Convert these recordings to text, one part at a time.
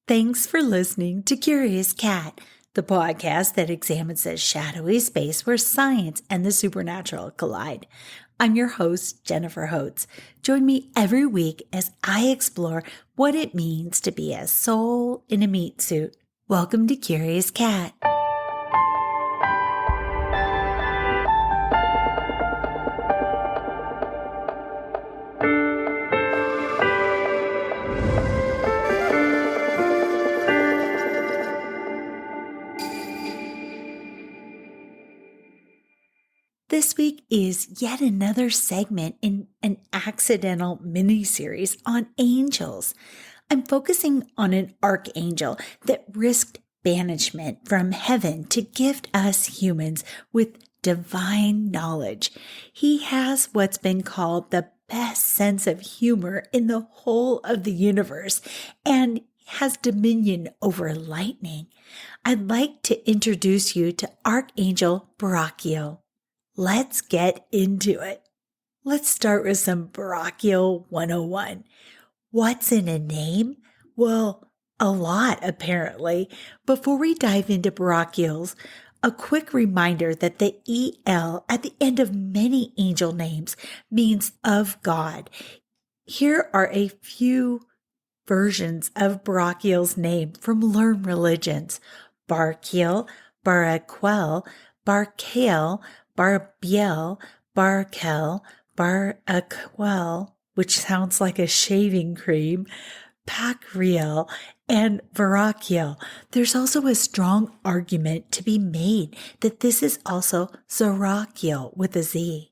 Thanks for listening to Curious Cat, the podcast that examines the shadowy space where science and the supernatural collide. I'm your host, Jennifer Holtz. Join me every week as I explore what it means to be a soul in a meat suit. Welcome to Curious Cat. This week is yet another segment in an accidental mini-series on angels. I'm focusing on an archangel that risked banishment from heaven to gift us humans with divine knowledge. He has what's been called the best sense of humor in the whole of the universe and has dominion over lightning. I'd like to introduce you to Archangel Barachiel. Let's get into it. Let's start with some Barachiel 101. What's in a name? Well, a lot apparently. Before we dive into Barachiels, a quick reminder that the EL at the end of many angel names means of God. Here are a few versions of Barachiel's name from learned religions. Barachiel, Barachiel, Barachiel, Barbiel, Barachiel, Barachiel, which sounds like a shaving cream, Pacriel, and Barachiel. There's also a strong argument to be made that this is also Zarachiel with a Z.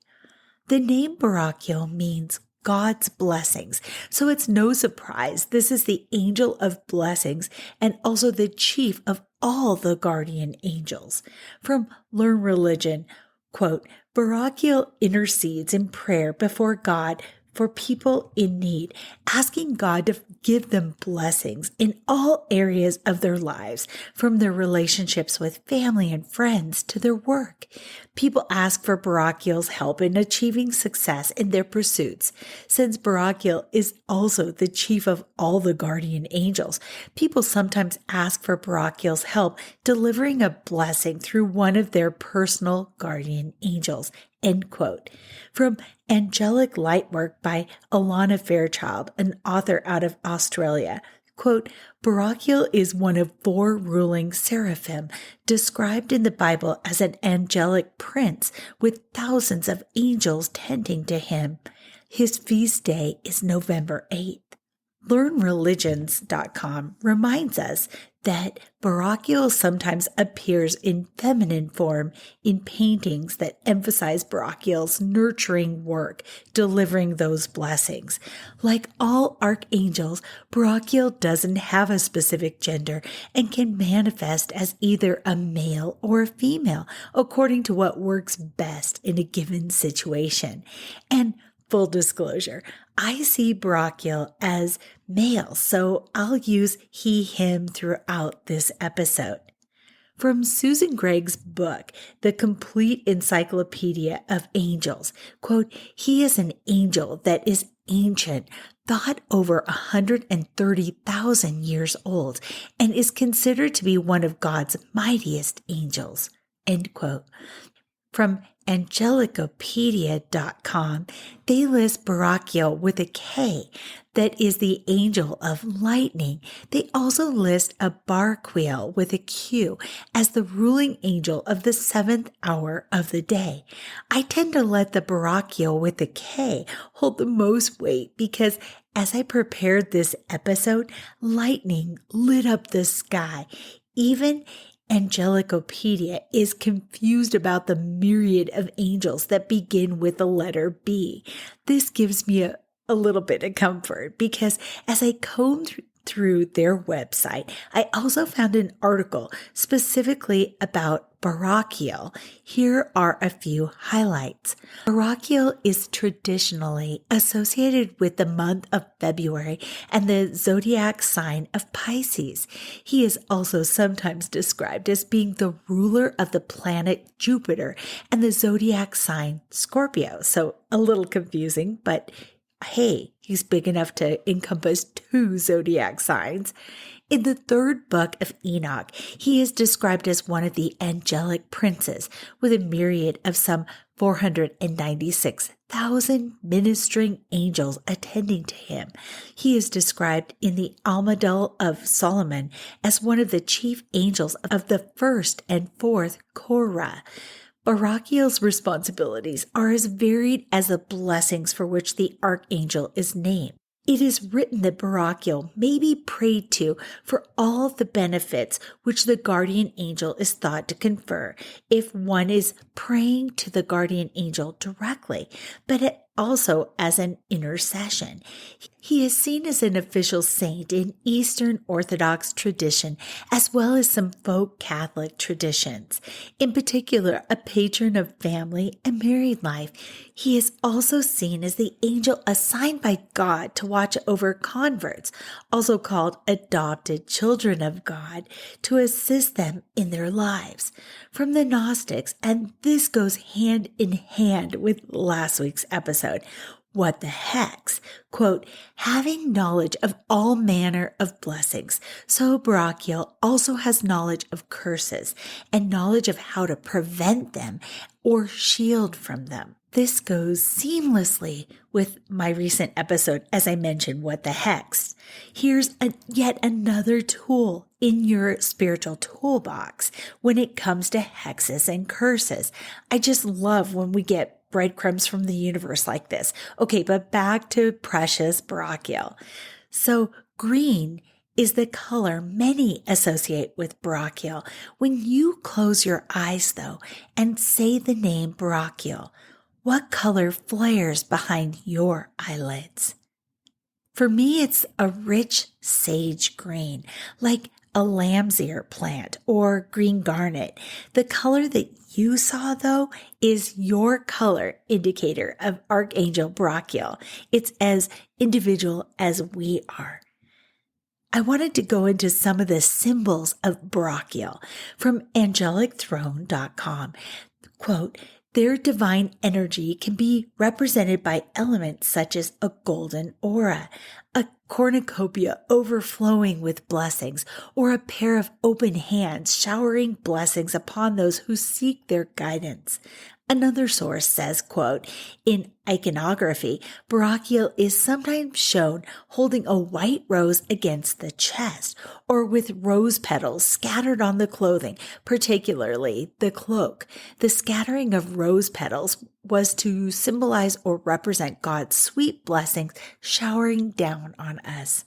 The name Barachiel means God's blessings, so it's no surprise this is the angel of blessings and also the chief of all the guardian angels. From Learn Religion, quote, Barachiel intercedes in prayer before God for people in need, asking God to give them blessings in all areas of their lives, from their relationships with family and friends to their work. People ask for Barachiel's help in achieving success in their pursuits. Since Barachiel is also the chief of all the guardian angels, people sometimes ask for Barachiel's help delivering a blessing through one of their personal guardian angels. End quote. From Angelic Lightwork by Alana Fairchild, an author out of Australia. Quote, Barachiel is one of 4 ruling seraphim described in the Bible as an angelic prince with thousands of angels tending to him. His feast day is November 8th. LearnReligions.com reminds us that Barachiel sometimes appears in feminine form in paintings that emphasize Barachiel's nurturing work, delivering those blessings. Like all archangels, Barachiel doesn't have a specific gender and can manifest as either a male or a female, according to what works best in a given situation. And full disclosure, I see Barachiel as male, so I'll use he, him throughout this episode. From Susan Gregg's book, The Complete Encyclopedia of Angels, quote, he is an angel that is ancient, thought over 130,000 years old, and is considered to be one of God's mightiest angels, end quote. From Angelicopedia.com, they list Barachiel with a K, that is the angel of lightning. They also list a Barachiel with a Q as the ruling angel of the 7th hour of the day. I tend to let the Barachiel with a K hold the most weight because as I prepared this episode, lightning lit up the sky. Even Angelicopedia is confused about the myriad of angels that begin with the letter B. This gives me a little bit of comfort because as I combed through their website, I also found an article specifically about Barachiel. Here are a few highlights. Barachiel is traditionally associated with the month of February and the zodiac sign of Pisces. He is also sometimes described as being the ruler of the planet Jupiter and the zodiac sign Scorpio. So a little confusing, but hey, He's big enough to encompass 2 zodiac signs. In the 3rd book of Enoch, he is described as one of the angelic princes with a myriad of some 496,000 ministering angels attending to him. He is described in the Almadal of Solomon as one of the chief angels of the 1st and 4th Korah. Barachiel's responsibilities are as varied as the blessings for which the archangel is named. It is written that Barachiel may be prayed to for all the benefits which the guardian angel is thought to confer if one is praying to the guardian angel directly, but also as an intercession. He is seen as an official saint in Eastern Orthodox tradition as well as some folk Catholic traditions. In particular, a patron of family and married life. He is also seen as the angel assigned by God to watch over converts, also called adopted children of God, to assist them in their lives. From the Gnostics, and this goes hand in hand with last week's episode, what the hex, quote, having knowledge of all manner of blessings. So Barachiel also has knowledge of curses and knowledge of how to prevent them or shield from them. This goes seamlessly with my recent episode, as I mentioned, what the hex. Here's yet another tool in your spiritual toolbox when it comes to hexes and curses. I just love when we get breadcrumbs from the universe like this. Okay, but back to precious Barachiel. So green is the color many associate with Barachiel. When you close your eyes, though, and say the name Barachiel, what color flares behind your eyelids? For me, it's a rich sage green, like a lamb's ear plant or green garnet. The color that you saw, though, is your color indicator of Archangel Barachiel. It's as individual as we are. I wanted to go into some of the symbols of Barachiel from angelichthrone.com. Quote, their divine energy can be represented by elements such as a golden aura, a cornucopia overflowing with blessings, or a pair of open hands showering blessings upon those who seek their guidance. Another source says, quote, in iconography, Barachiel is sometimes shown holding a white rose against the chest or with rose petals scattered on the clothing, particularly the cloak. The scattering of rose petals was to symbolize or represent God's sweet blessings showering down on us.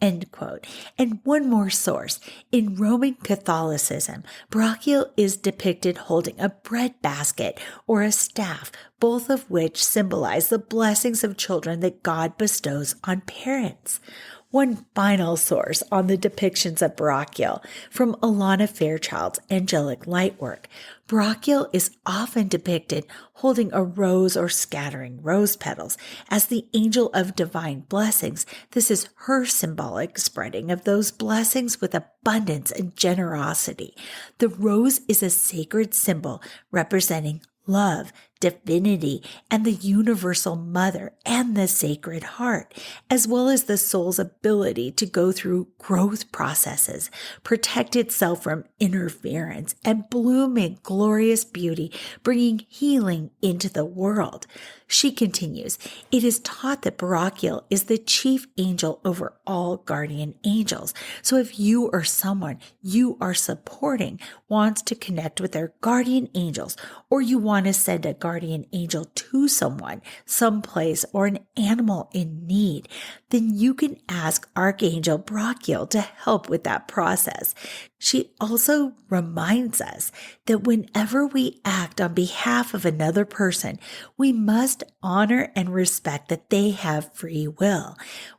End quote. And one more source. In Roman Catholicism, Barachiel is depicted holding a bread basket or a staff, both of which symbolize the blessings of children that God bestows on parents. One final source on the depictions of Barachiel from Alana Fairchild's Angelic Lightwork. Barachiel is often depicted holding a rose or scattering rose petals. As the angel of divine blessings, this is her symbolic spreading of those blessings with abundance and generosity. The rose is a sacred symbol representing love, divinity, and the universal mother and the sacred heart, as well as the soul's ability to go through growth processes, protect itself from interference, and bloom in glorious beauty, bringing healing into the world. She continues, it is taught that Barachiel is the chief angel over all guardian angels. So if you or someone you are supporting wants to connect with their guardian angels, or you want to send a guardian angel to someone, someplace, or an animal in need, then you can ask Archangel Barachiel to help with that process. She also reminds us that whenever we act on behalf of another person, we must honor and respect that they have free will.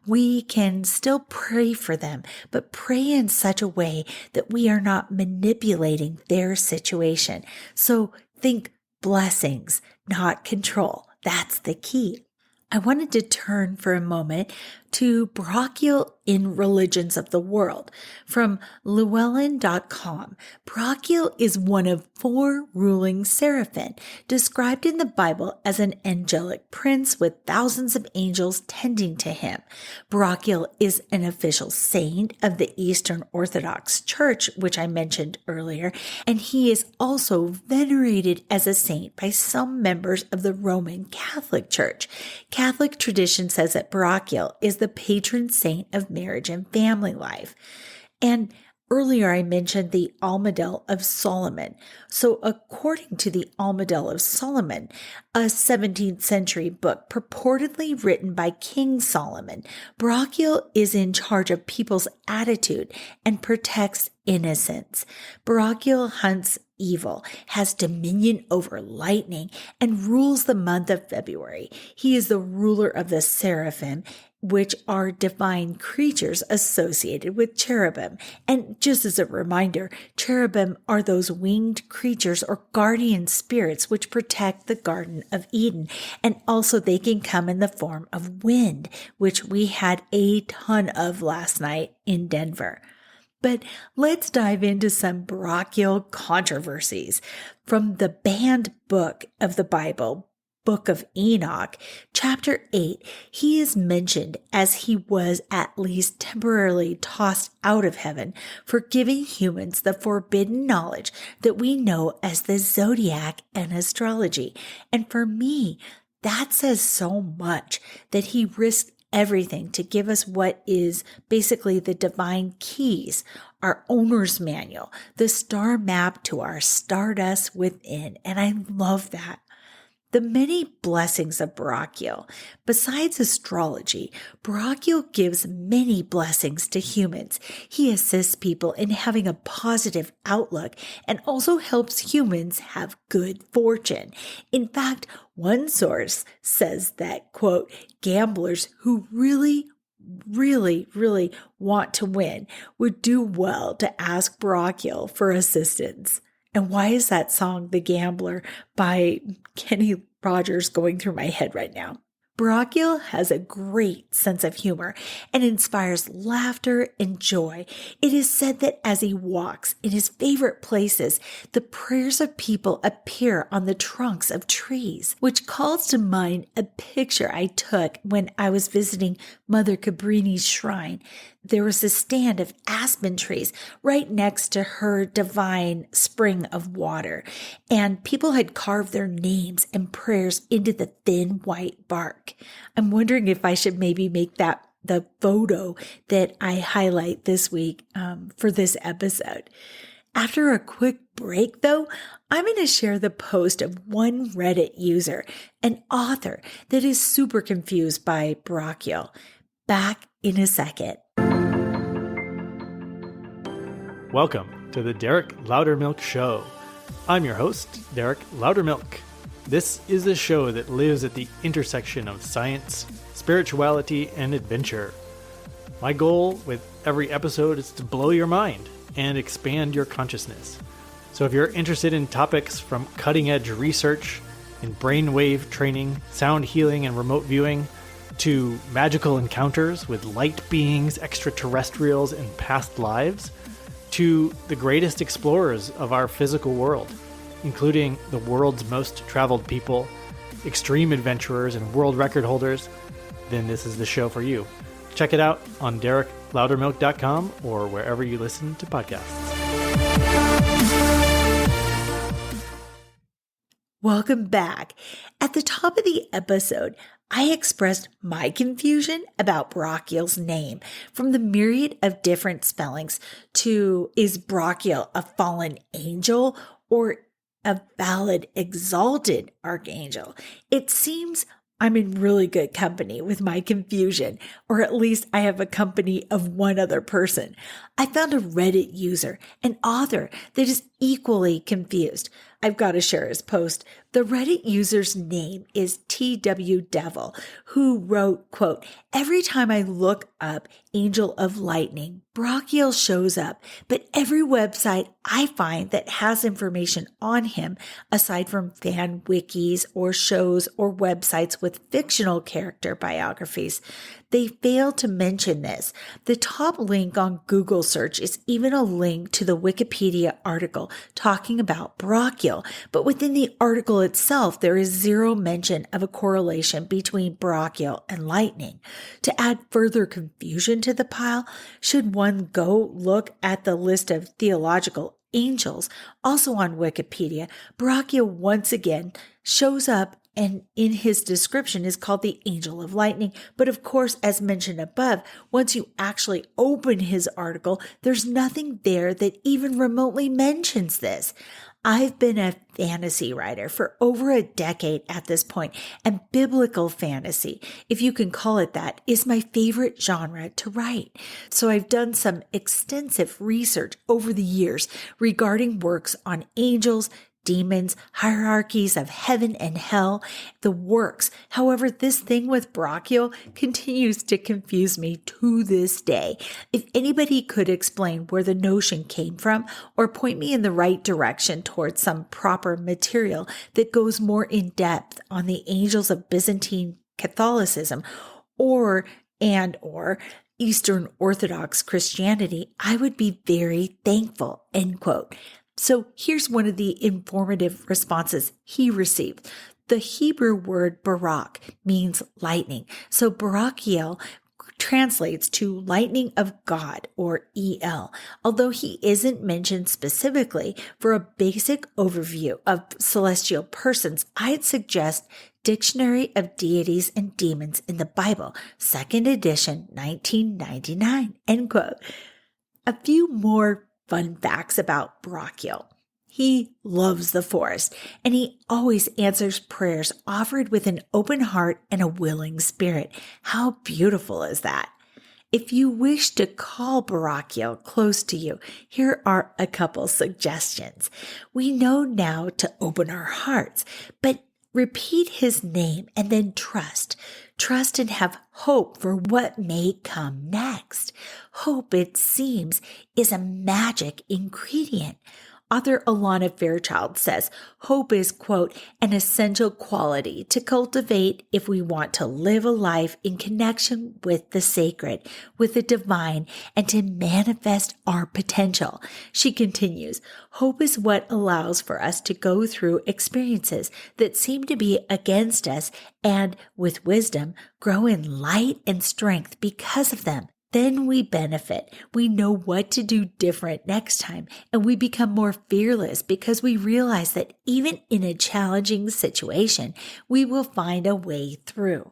We can still pray for them, but pray in such a way that we are not manipulating their situation. So think blessings, not control. That's the key. I wanted to turn for a moment to Barachiel in Religions of the World from Llewellyn.com. Barachiel is one of 4 ruling seraphim, described in the Bible as an angelic prince with thousands of angels tending to him. Barachiel is an official saint of the Eastern Orthodox Church, which I mentioned earlier, and he is also venerated as a saint by some members of the Roman Catholic Church. Catholic tradition says that Barachiel is the patron saint of marriage and family life. And earlier I mentioned the Almadel of Solomon. So according to the Almadel of Solomon, a 17th century book purportedly written by King Solomon, Barachiel is in charge of people's attitude and protects innocence. Barachiel hunts evil, has dominion over lightning, and rules the month of February. He is the ruler of the seraphim, which are divine creatures associated with cherubim. And just as a reminder, cherubim are those winged creatures or guardian spirits which protect the Garden of Eden. And also they can come in the form of wind, which we had a ton of last night in Denver. But let's dive into some Barachiel controversies. From the banned book of the Bible, Book of Enoch, chapter 8, he is mentioned as he was at least temporarily tossed out of heaven for giving humans the forbidden knowledge that we know as the zodiac and astrology. And for me, that says so much that he risked everything to give us what is basically the divine keys, our owner's manual, the star map to our stardust within. And I love that. The many blessings of Barachiel. Besides astrology, Barachiel gives many blessings to humans. He assists people in having a positive outlook and also helps humans have good fortune. In fact, one source says that, quote, gamblers who really want to win would do well to ask Barachiel for assistance. And why is that song, The Gambler, by Kenny Rogers going through my head right now? Barachiel has a great sense of humor and inspires laughter and joy. It is said that as he walks in his favorite places, the prayers of people appear on the trunks of trees, which calls to mind a picture I took when I was visiting Mother Cabrini's shrine. There was a stand of aspen trees right next to her divine spring of water, and people had carved their names and prayers into the thin white bark. I'm wondering if I should maybe make that the photo that I highlight this week for this episode. After a quick break, though, I'm going to share the post of one Reddit user, an author that is super confused by Barachiel. Back in a second. Welcome to the Derek Loudermilk Show. I'm your host, Derek Loudermilk. This is a show that lives at the intersection of science, spirituality, and adventure. My goal with every episode is to blow your mind and expand your consciousness. So if you're interested in topics from cutting-edge research in brainwave training, sound healing, and remote viewing, to magical encounters with light beings, extraterrestrials, and past lives, to the greatest explorers of our physical world, including the world's most traveled people, extreme adventurers, and world record holders, then this is the show for you. Check it out on DerekLoudermilk.com or wherever you listen to podcasts. Welcome back. At the top of the episode, I expressed my confusion about Barachiel's name, from the myriad of different spellings to, is Barachiel a fallen angel or a valid, exalted archangel? It seems I'm in really good company with my confusion, or at least I have a company of one other person. I found a Reddit user, an author that is equally confused. I've got to share his post. The Reddit user's name is TW Devil, who wrote, quote, every time I look up Angel of Lightning, Barachiel shows up, but every website I find that has information on him, aside from fan wikis or shows or websites with fictional character biographies, they fail to mention this. The top link on Google search is even a link to the Wikipedia article talking about Barachiel, but within the article itself, there is zero mention of a correlation between Barachiel and lightning. To add further confusion to the pile, should one go look at the list of theological angels, also on Wikipedia, Barachiel once again shows up and in his description is called the angel of lightning. But of course, as mentioned above, once you actually open his article, there's nothing there that even remotely mentions this. I've been a fantasy writer for over a decade at this point, and biblical fantasy, if you can call it that, is my favorite genre to write. So I've done some extensive research over the years regarding works on angels, demons, hierarchies of heaven and hell, the works. However, this thing with Barachiel continues to confuse me to this day. If anybody could explain where the notion came from or point me in the right direction towards some proper material that goes more in depth on the angels of Byzantine Catholicism or Eastern Orthodox Christianity, I would be very thankful, end quote. So here's one of the informative responses he received. The Hebrew word barak means lightning. So Barachiel translates to lightning of God or El. Although he isn't mentioned specifically, for a basic overview of celestial persons, I'd suggest Dictionary of Deities and Demons in the Bible, 2nd edition, 1999, end quote. A few more fun facts about Barachiel. He loves the forest, and he always answers prayers offered with an open heart and a willing spirit. How beautiful is that? If you wish to call Barachiel close to you, here are a couple suggestions. We know now to open our hearts, but repeat his name and then trust. Trust and have hope for what may come next. Hope, it seems, is a magic ingredient. Author Alana Fairchild says, hope is, quote, an essential quality to cultivate if we want to live a life in connection with the sacred, with the divine, and to manifest our potential. She continues, hope is what allows for us to go through experiences that seem to be against us and, with wisdom, grow in light and strength because of them. Then we benefit. We know what to do different next time, and we become more fearless because we realize that even in a challenging situation, we will find a way through.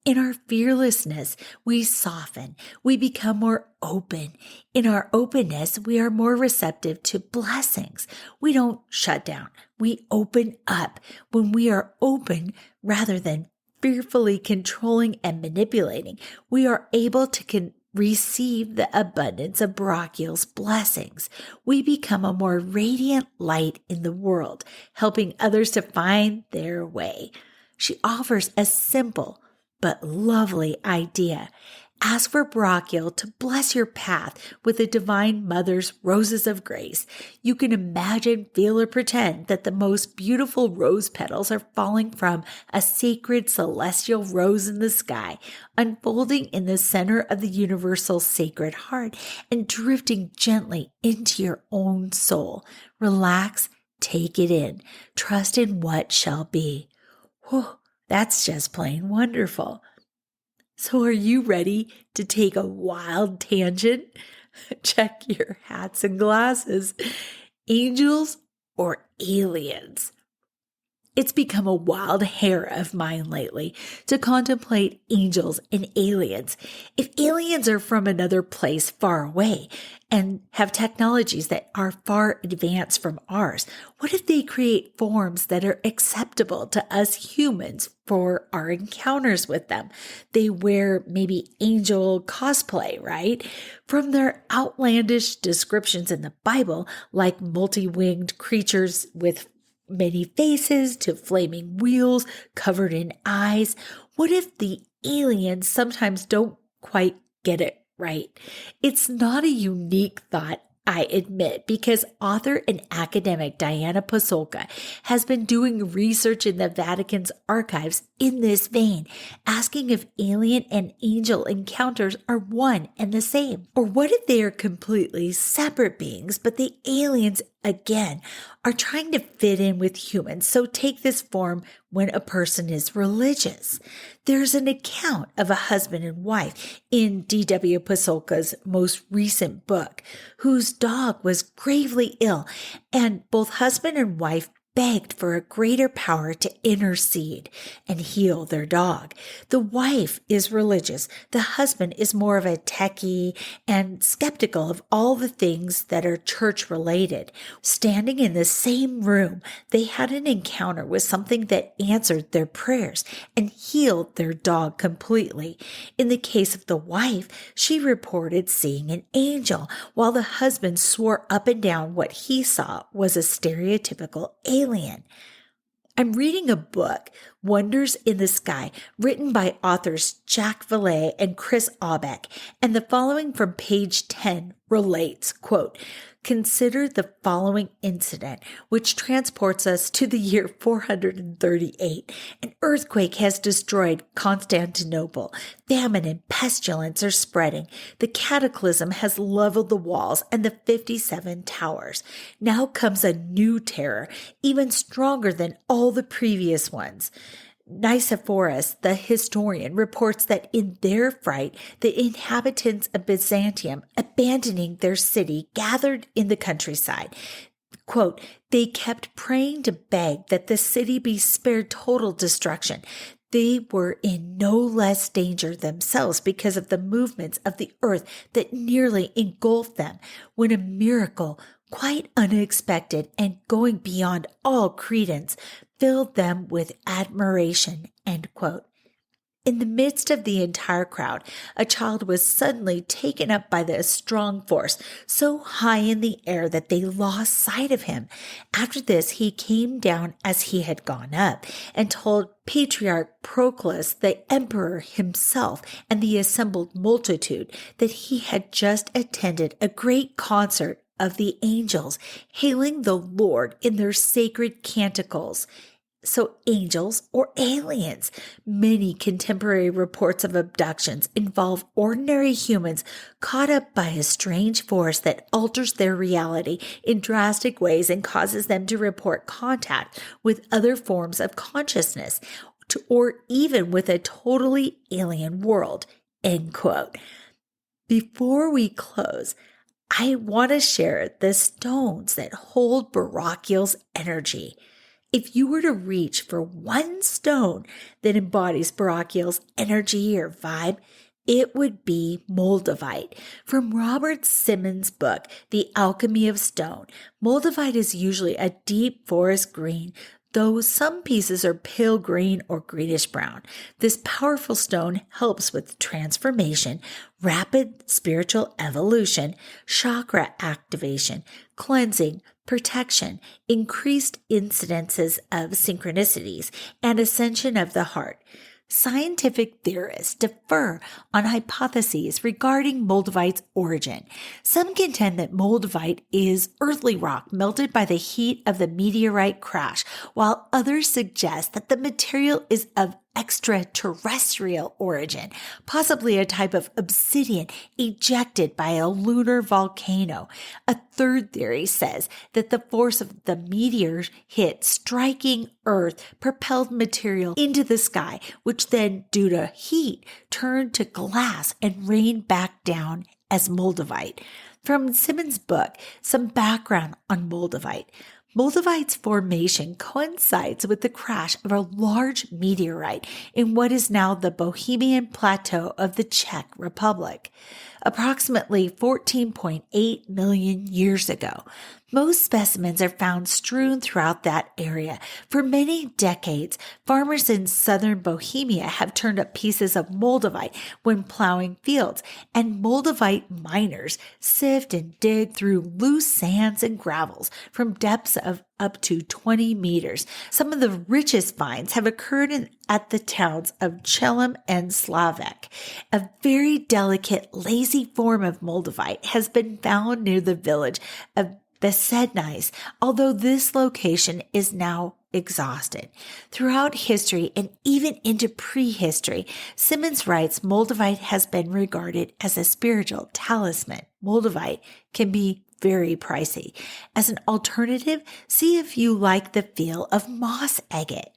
In our fearlessness, we soften. We become more open. In our openness, we are more receptive to blessings. We don't shut down. We open up. When we are open, rather than fearfully controlling and manipulating, we are able to receive the abundance of Barachiel's blessings. We become a more radiant light in the world, helping others to find their way. She offers a simple but lovely idea. Ask for Barachiel to bless your path with the Divine Mother's roses of grace. You can imagine, feel, or pretend that the most beautiful rose petals are falling from a sacred celestial rose in the sky, unfolding in the center of the universal sacred heart and drifting gently into your own soul. Relax, take it in, trust in what shall be. Whew, that's just plain wonderful. So are you ready to take a wild tangent? Check your hats and glasses. Angels or aliens? It's become a wild hair of mine lately to contemplate angels and aliens. If aliens are from another place far away and have technologies that are far advanced from ours, what if they create forms that are acceptable to us humans for our encounters with them? They wear maybe angel cosplay, right? From their outlandish descriptions in the Bible, like multi-winged creatures with many faces to flaming wheels covered in eyes. What if the aliens sometimes don't quite get it right? It's not a unique thought I admit, because author and academic Diana Pasolka has been doing research in the Vatican's archives in this vein, asking if alien and angel encounters are one and the same. Or what if they are completely separate beings, but the aliens, again, are trying to fit in with humans, so take this form when a person is religious. There's an account of a husband and wife in D.W. Pasolka's most recent book, whose dog was gravely ill, and both husband and wife begged for a greater power to intercede and heal their dog. The wife is religious. The husband is more of a techie and skeptical of all the things that are church related. Standing in the same room, they had an encounter with something that answered their prayers and healed their dog completely. In the case of the wife, she reported seeing an angel, while the husband swore up and down what he saw was a stereotypical alien. I'm reading a book, Wonders in the Sky, written by authors Jack Vallée and Chris Aubeck, and the following from page 10 relates, quote, "Consider the following incident, which transports us to the year 438. An earthquake has destroyed Constantinople. Famine and pestilence are spreading. The cataclysm has leveled the walls and the 57 towers. Now comes a new terror, even stronger than all the previous ones. Nicephorus, the historian, reports that in their fright, the inhabitants of Byzantium, abandoning their city, gathered in the countryside. Quote, they kept praying to beg that the city be spared total destruction. They were in no less danger themselves because of the movements of the earth that nearly engulfed them, when a miracle, quite unexpected and going beyond all credence, filled them with admiration." End quote. In the midst of the entire crowd, a child was suddenly taken up by the strong force, so high in the air that they lost sight of him. After this, he came down as he had gone up, and told Patriarch Proclus, the emperor himself, and the assembled multitude, that he had just attended a great concert of the angels, hailing the Lord in their sacred canticles. So angels or aliens? Many contemporary reports of abductions involve ordinary humans caught up by a strange force that alters their reality in drastic ways and causes them to report contact with other forms of consciousness, or even with a totally alien world. End quote. Before we close, I want to share the stones that hold Barachiel's energy. If you were to reach for one stone that embodies Barachiel's energy or vibe, it would be moldavite. From Robert Simmons' book, The Alchemy of Stone, moldavite is usually a deep forest green, though some pieces are pale green or greenish brown. This powerful stone helps with transformation, rapid spiritual evolution, chakra activation, cleansing, protection, increased incidences of synchronicities, and ascension of the heart. Scientific theorists differ on hypotheses regarding moldavite's origin. Some contend that moldavite is earthly rock melted by the heat of the meteorite crash, while others suggest that the material is of extraterrestrial origin, possibly a type of obsidian ejected by a lunar volcano. A third theory says that the force of the meteor's hit striking Earth propelled material into the sky, which then, due to heat, turned to glass and rained back down as moldavite. From Simmons' book, some background on moldavite. Moldavite's formation coincides with the crash of a large meteorite in what is now the Bohemian Plateau of the Czech Republic, approximately 14.8 million years ago. Most specimens are found strewn throughout that area. For many decades, farmers in southern Bohemia have turned up pieces of moldavite when plowing fields, and moldavite miners sift and dig through loose sands and gravels from depths of up to 20 meters. Some of the richest finds have occurred at the towns of Chelem and Slavek. A very delicate, lazy form of moldavite has been found near the village of Besednice, although this location is now exhausted. Throughout history and even into prehistory, Simmons writes moldavite has been regarded as a spiritual talisman. Moldavite can be very pricey. As an alternative, see if you like the feel of moss agate.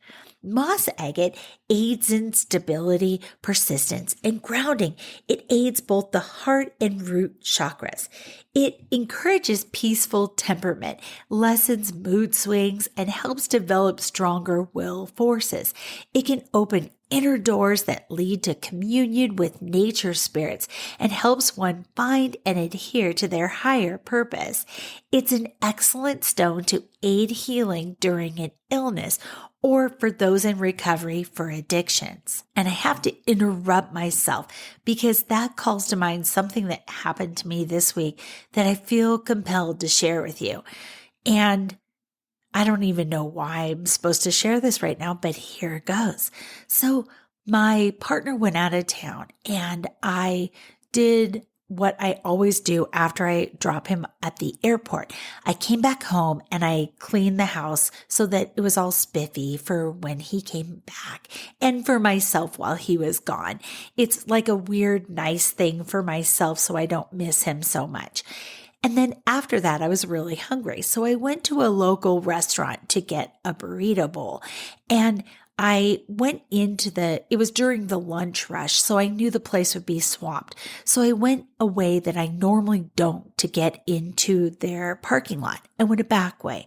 Moss agate aids in stability, persistence, and grounding. It aids both the heart and root chakras. It encourages peaceful temperament, lessens mood swings, and helps develop stronger will forces. It can open inner doors that lead to communion with nature spirits and helps one find and adhere to their higher purpose. It's an excellent stone to aid healing during an illness or for those in recovery for addictions. And I have to interrupt myself because that calls to mind something that happened to me this week that I feel compelled to share with you. And I don't even know why I'm supposed to share this right now, but here it goes. So my partner went out of town and I did what I always do after I drop him at the airport. I came back home and I cleaned the house so that it was all spiffy for when he came back and for myself while he was gone. It's like a weird, nice thing for myself so I don't miss him so much. And then after that, I was really hungry. So I went to a local restaurant to get a burrito bowl. And I went it was during the lunch rush, so I knew the place would be swamped. So I went a way that I normally don't to get into their parking lot. I went a back way.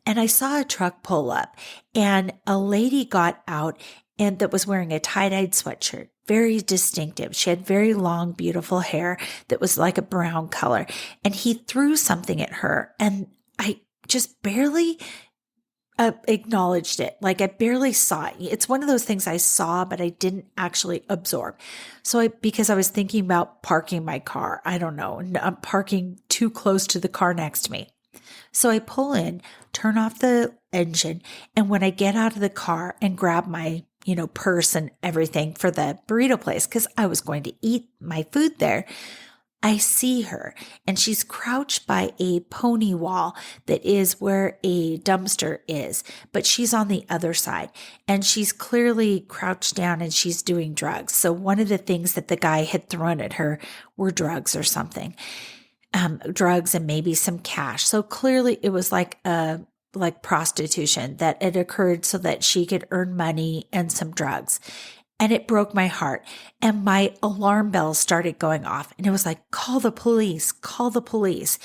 And I saw a truck pull up and a lady got out and that was wearing a tie-dyed sweatshirt. Very distinctive. She had very long, beautiful hair that was like a brown color. And he threw something at her. And I just barely acknowledged it. Like I barely saw it. It's one of those things I saw, but I didn't actually absorb. So because I was thinking about parking my car, I don't know, I'm parking too close to the car next to me. So I pull in, turn off the engine. And when I get out of the car and grab my purse and everything for the burrito place, because I was going to eat my food there, I see her and she's crouched by a pony wall that is where a dumpster is, but she's on the other side and she's clearly crouched down and she's doing drugs. So one of the things that the guy had thrown at her were drugs or something, drugs and maybe some cash. So clearly it was like prostitution that had occurred so that she could earn money and some drugs. And it broke my heart. And my alarm bell started going off. And it was like, call the police, call the police.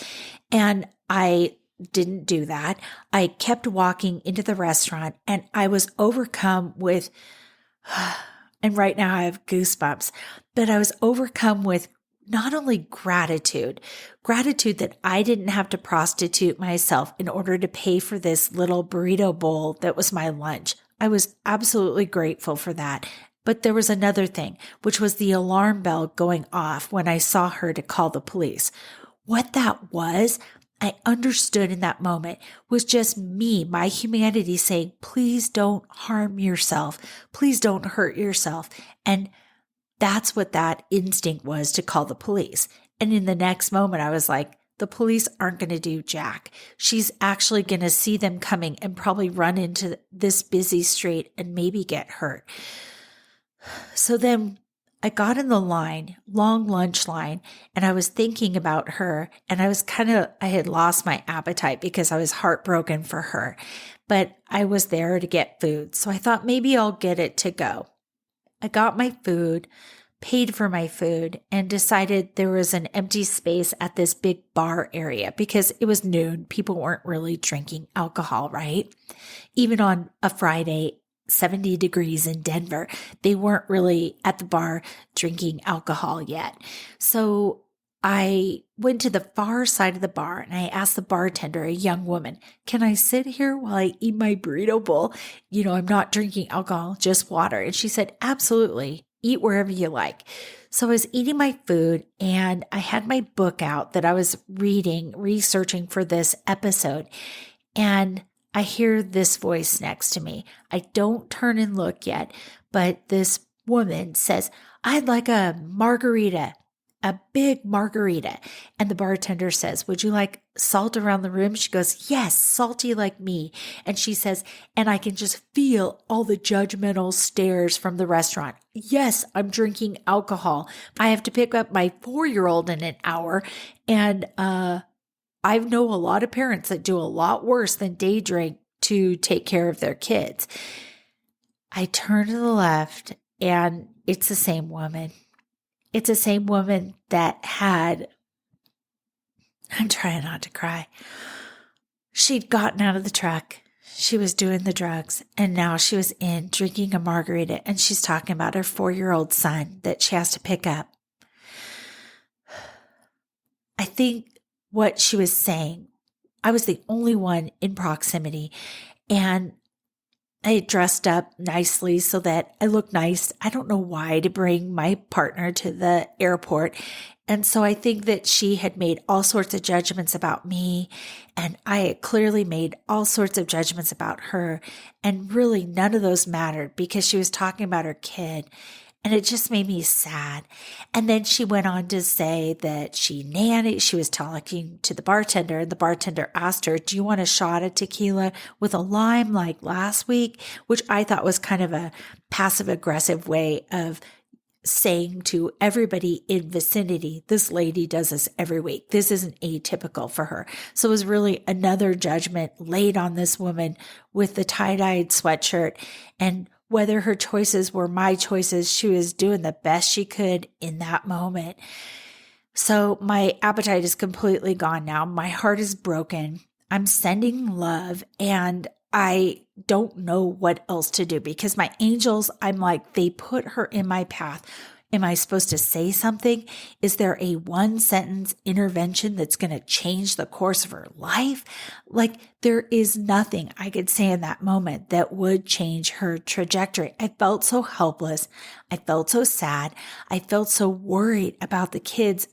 And I didn't do that. I kept walking into the restaurant and I was overcome with, and right now I have goosebumps, but I was overcome with not only gratitude that I didn't have to prostitute myself in order to pay for this little burrito bowl that was my lunch. I was absolutely grateful for that. But there was another thing, which was the alarm bell going off when I saw her to call the police. What that was, I understood in that moment, was just me, my humanity saying, please don't harm yourself. Please don't hurt yourself. And that's what that instinct was, to call the police. And in the next moment, I was like, the police aren't going to do jack. She's actually going to see them coming and probably run into this busy street and maybe get hurt. So then I got in the line, long lunch line, and I was thinking about her and I had lost my appetite because I was heartbroken for her, but I was there to get food. So I thought maybe I'll get it to go. I got my food, paid for my food, and decided there was an empty space at this big bar area because it was noon. People weren't really drinking alcohol, right? Even on a Friday, 70 degrees in Denver, they weren't really at the bar drinking alcohol yet. So I went to the far side of the bar and I asked the bartender, a young woman, can I sit here while I eat my burrito bowl? I'm not drinking alcohol, just water. And she said, absolutely, eat wherever you like. So I was eating my food and I had my book out that I was reading, researching for this episode. And I hear this voice next to me. I don't turn and look yet, but this woman says, I'd like a margarita, a big margarita. And the bartender says, would you like salt around the rim? She goes, yes, salty like me. And she says, and I can just feel all the judgmental stares from the restaurant. Yes, I'm drinking alcohol. I have to pick up my 4-year-old in an hour. And, I know a lot of parents that do a lot worse than day drink to take care of their kids. I turn to the left and it's the same woman. It's the same woman that had, I'm trying not to cry. She'd gotten out of the truck. She was doing the drugs and now she was in drinking a margarita and she's talking about her 4-year-old son that she has to pick up. I think what she was saying, I was the only one in proximity and I dressed up nicely so that I looked nice. I don't know why to bring my partner to the airport. And so I think that she had made all sorts of judgments about me and I had clearly made all sorts of judgments about her. And really none of those mattered because she was talking about her kid. And it just made me sad. And then she went on to say that she was talking to the bartender, and the bartender asked her, do you want a shot of tequila with a lime like last week? Which I thought was kind of a passive aggressive way of saying to everybody in vicinity, this lady does this every week. This isn't atypical for her. So it was really another judgment laid on this woman with the tie-dyed sweatshirt. And whether her choices were my choices, she was doing the best she could in that moment. So my appetite is completely gone now. My heart is broken. I'm sending love and I don't know what else to do because my angels, I'm like, they put her in my path. Am I supposed to say something? Is there a 1-sentence intervention that's going to change the course of her life? Like there is nothing I could say in that moment that would change her trajectory. I felt so helpless. I felt so sad. I felt so worried about the kids.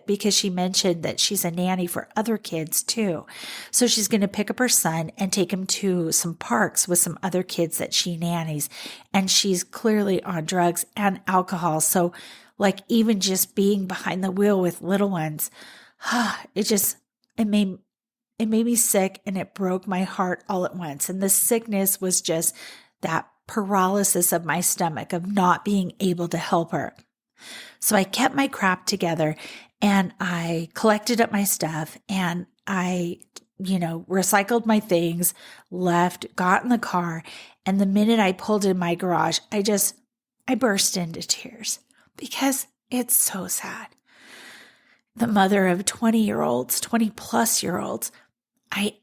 Because she mentioned that she's a nanny for other kids too. So she's going to pick up her son and take him to some parks with some other kids that she nannies. And she's clearly on drugs and alcohol. So like even just being behind the wheel with little ones, it made me sick and it broke my heart all at once. And the sickness was just that paralysis of my stomach of not being able to help her. So I kept my crap together and I collected up my stuff and I, recycled my things, left, got in the car. And the minute I pulled in my garage, I burst into tears because it's so sad. The mother of 20-year-olds, 20-plus-year-olds, I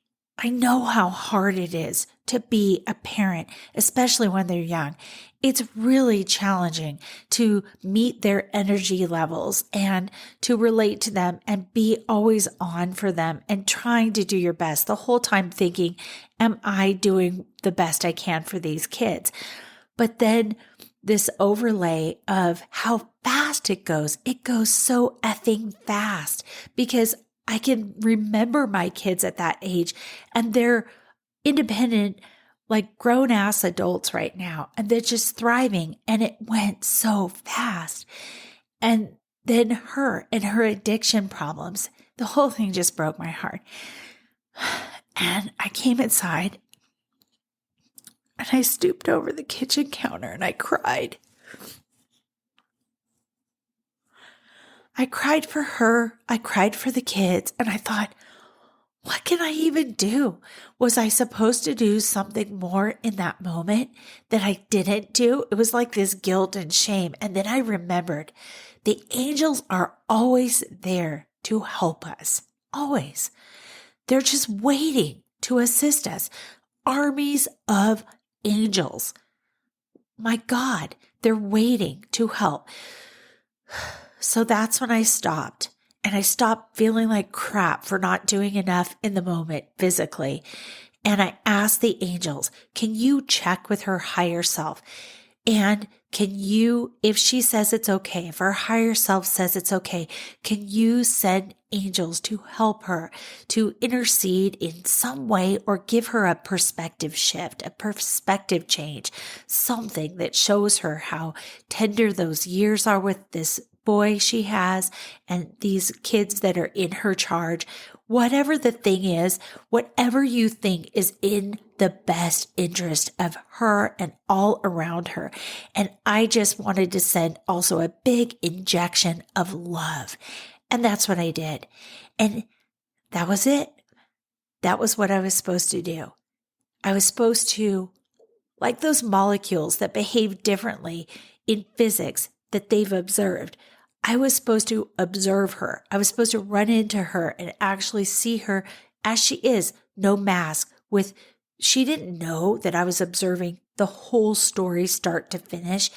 know how hard it is to be a parent, especially when they're young. It's really challenging to meet their energy levels and to relate to them and be always on for them and trying to do your best the whole time thinking, am I doing the best I can for these kids? But then this overlay of how fast it goes so effing fast because I can remember my kids at that age and they're independent, like grown ass adults right now. And they're just thriving. And it went so fast. And then her and her addiction problems, the whole thing just broke my heart. And I came inside and I stooped over the kitchen counter and I cried. I cried for her. I cried for the kids. And I thought, what can I even do? Was I supposed to do something more in that moment that I didn't do? It was like this guilt and shame. And then I remembered the angels are always there to help us. Always. They're just waiting to assist us. Armies of angels. My God, they're waiting to help. So that's when I stopped. And I stopped feeling like crap for not doing enough in the moment physically. And I asked the angels, can you check with her higher self? And can you, if she says it's okay, if her higher self says it's okay, can you send angels to help her, to intercede in some way, or give her a perspective shift, a perspective change, something that shows her how tender those years are with this boy she has and these kids that are in her charge. Whatever the thing is, whatever you think is in the best interest of her and all around her. And I just wanted to send also a big injection of love. And that's what I did. And that was it. That was what I was supposed to do. I was supposed to, like those molecules that behave differently in physics that they've observed, I was supposed to observe her. I was supposed to run into her and actually see her as she is, no mask, she didn't know that I was observing the whole story start to finish.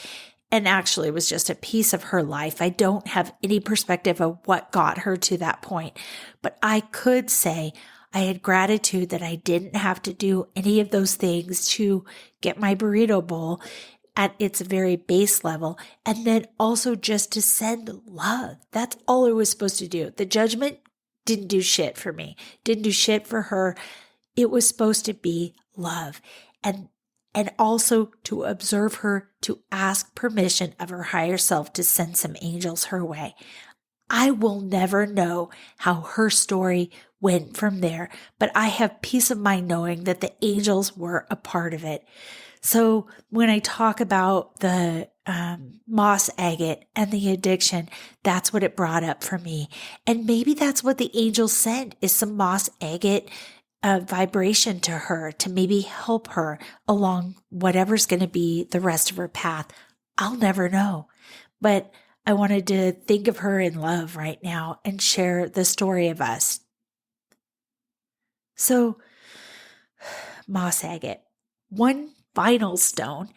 And actually it was just a piece of her life. I don't have any perspective of what got her to that point, but I could say I had gratitude that I didn't have to do any of those things to get my burrito bowl at its very base level. And then also just to send love. That's all I was supposed to do. The judgment didn't do shit for me, didn't do shit for her. It was supposed to be love. And also to observe her, to ask permission of her higher self to send some angels her way. I will never know how her story went from there, but I have peace of mind knowing that the angels were a part of it. So when I talk about the moss agate and the addiction, that's what it brought up for me. And maybe that's what the angels sent, is some moss agate vibration to her to maybe help her along whatever's going to be the rest of her path. I'll never know. But I wanted to think of her in love right now and share the story of us. So, moss agate. One final stone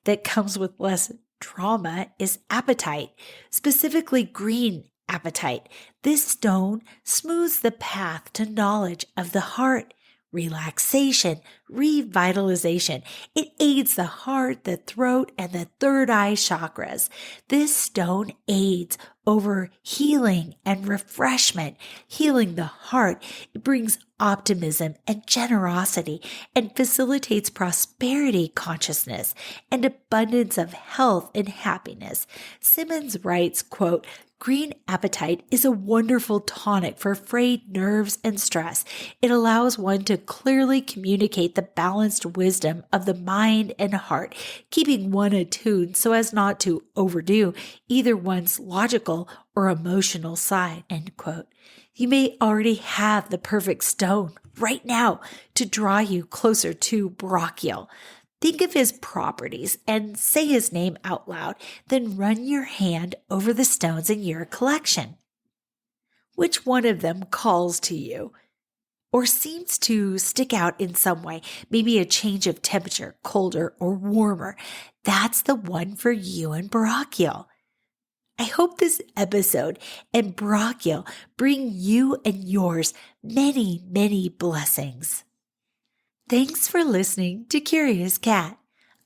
that comes with less trauma is apatite, specifically green apatite. This stone smooths the path to knowledge of the heart, relaxation, revitalization. It aids the heart, the throat, and the third eye chakras. This stone aids over healing and refreshment, healing the heart. It brings optimism and generosity and facilitates prosperity consciousness and abundance of health and happiness. Simmons writes, quote, "Green apatite is a wonderful tonic for frayed nerves and stress. It allows one to clearly communicate the balanced wisdom of the mind and heart, keeping one attuned so as not to overdo either one's logical or emotional side," end quote. You may already have the perfect stone right now to draw you closer to Barachiel. Think of his properties and say his name out loud, then run your hand over the stones in your collection. Which one of them calls to you or seems to stick out in some way? Maybe a change of temperature, colder or warmer. That's the one for you and Barachiel. I hope this episode and Barachiel bring you and yours many, many blessings. Thanks for listening to Curious Cat.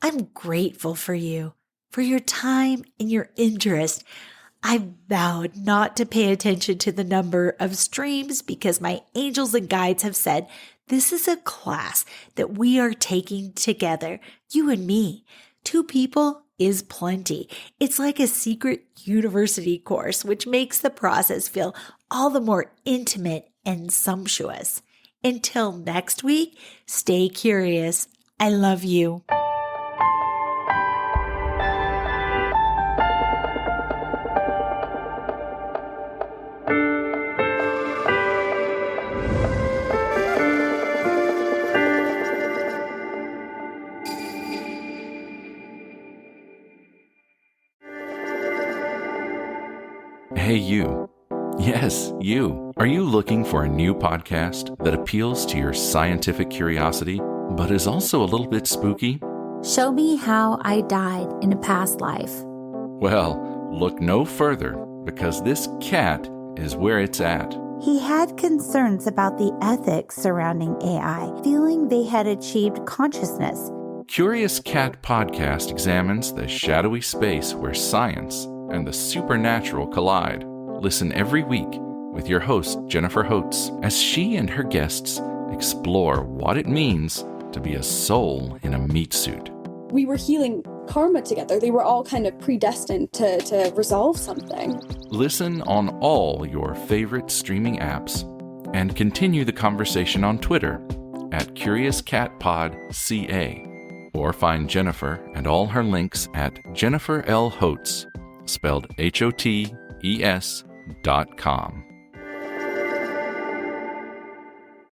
I'm grateful for you, for your time and your interest. I vowed not to pay attention to the number of streams because my angels and guides have said this is a class that we are taking together, you and me. 2 people is plenty. It's like a secret university course, which makes the process feel all the more intimate and sumptuous. Until next week, stay curious. I love you. Hey, you. Yes, you. Are you looking for a new podcast that appeals to your scientific curiosity, but is also a little bit spooky? Show me how I died in a past life. Well, look no further, because this cat is where it's at. He had concerns about the ethics surrounding AI, feeling they had achieved consciousness. Curious Cat Podcast examines the shadowy space where science and the supernatural collide. Listen every week with your host, Jennifer Holtz, as she and her guests explore what it means to be a soul in a meat suit. We were healing karma together. They were all kind of predestined to resolve something. Listen on all your favorite streaming apps and continue the conversation on Twitter at CuriousCatPodCA, or find Jennifer and all her links at Jennifer L. Holtz, spelled HOTES.com.